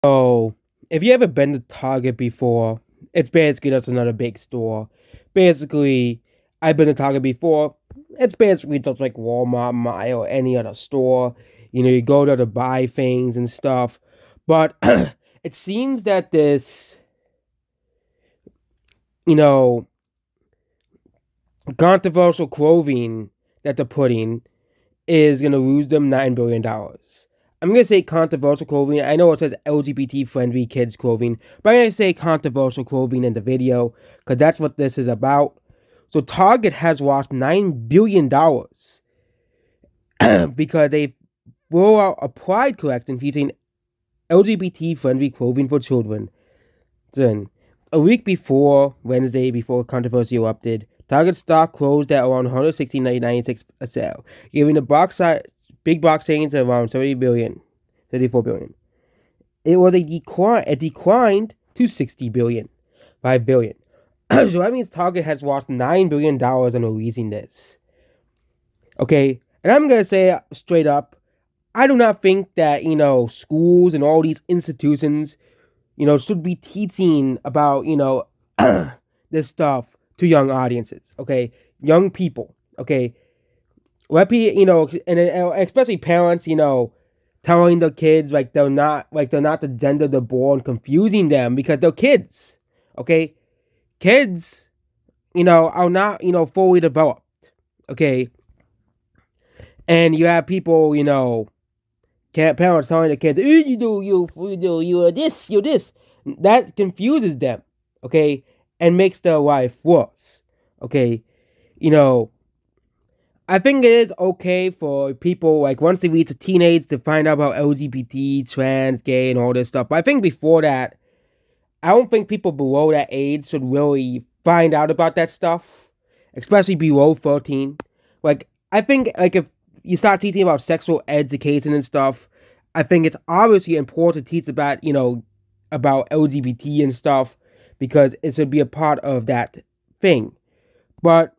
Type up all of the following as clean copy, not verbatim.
So, if you ever been to Target before, it's basically just another big store. Basically, I've been to Target before. It's basically just like Walmart, Mile, or any other store. You go there to buy things and stuff. But it seems that this, you know, controversial clothing that they're putting is gonna lose them $9 billion. I'm gonna say controversial clothing. I know it says LGBT friendly kids clothing, but I'm gonna say controversial clothing in the video because that's what this is about. So Target has lost $9 billion because they roll out a Pride collection featuring LGBT friendly clothing for children. Then, a week before Wednesday, before controversy erupted, Target stock closed at around $116.96 a sale, giving the big box savings of around 34 billion. It was a decline. It declined to 60 billion, 5 billion. So that means Target has lost $9 billion on releasing this. Okay, and I'm gonna say straight up, I do not think that schools and all these institutions should be teaching about, this stuff to young audiences, okay? Young people, okay? Let people, and especially parents, telling the kids they're not the gender they're born, confusing them because they're kids, okay? Kids, are not, fully developed, okay? And you have people, parents telling the kids, you're this. That confuses them, okay, and makes their life worse, okay. I think it is okay for people once they reach teenage to find out about LGBT, trans, gay, and all this stuff. But I think before that, I don't think people below that age should really find out about that stuff, especially below 13. I think if you start teaching about sexual education and stuff, I think it's obviously important to teach about about LGBT and stuff because it should be a part of that thing. But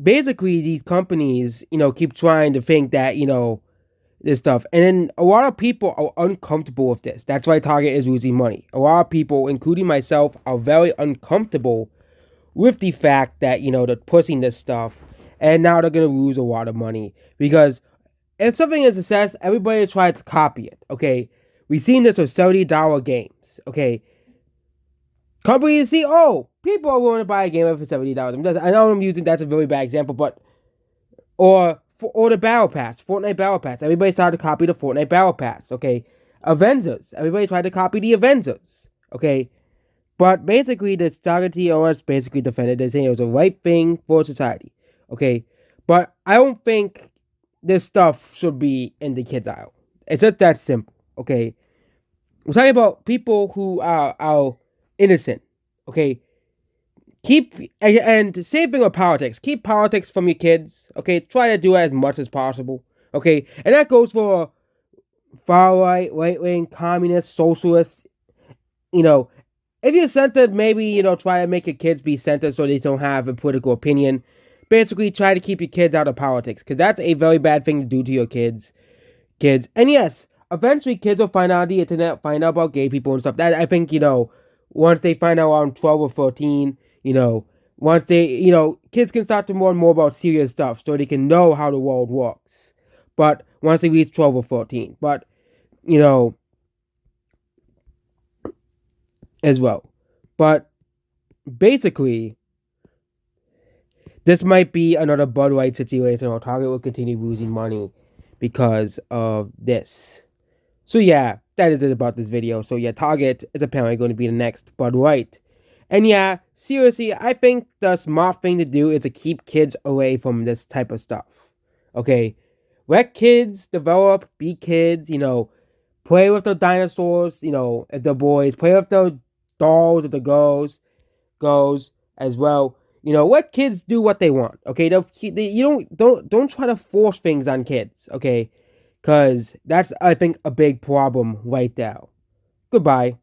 basically, these companies, keep trying to think that this stuff, and then a lot of people are uncomfortable with this. That's why Target is losing money. A lot of people, including myself, are very uncomfortable with the fact that they're pushing this stuff, and now they're gonna lose a lot of money because if something is a success, everybody tries to copy it. Okay, we've seen this with $70 games. Okay, companies see, oh, people are willing to buy a game for $70. I know I'm using that's a really bad example, but or the Battle Pass, Fortnite Battle Pass. Everybody started to copy the Fortnite Battle Pass. Okay, Avengers. Everybody tried to copy the Avengers. Okay, but basically the Target TOS basically defended it, saying it was the right thing for society. Okay, but I don't think this stuff should be in the kids aisle. It's just that simple. Okay, we're talking about people who are innocent. Okay, and same thing with politics. Keep politics from your kids. Okay, try to do it as much as possible. Okay, and that goes for far right, right wing, communist, socialist. If you're centered, maybe try to make your kids be centered so they don't have a political opinion. Basically, try to keep your kids out of politics because that's a very bad thing to do to your kids. And yes, eventually kids will find out on the internet, find out about gay people and stuff. That I think once they find out around 12 or 14, once they kids can start to learn more about serious stuff so they can know how the world works. But once they reach 12 or 14, but as well. But basically, this might be another Bud Light situation or Target will continue losing money because of this. So yeah, that is it about this video. So yeah, Target is apparently going to be the next Bud Light. And yeah, seriously, I think the smart thing to do is to keep kids away from this type of stuff. Okay? Let kids develop, be kids, play with the dinosaurs, if they're boys, play with the dolls if the girls as well. Let kids do what they want. Okay, you don't try to force things on kids. Okay, because that's I think a big problem right now. Goodbye.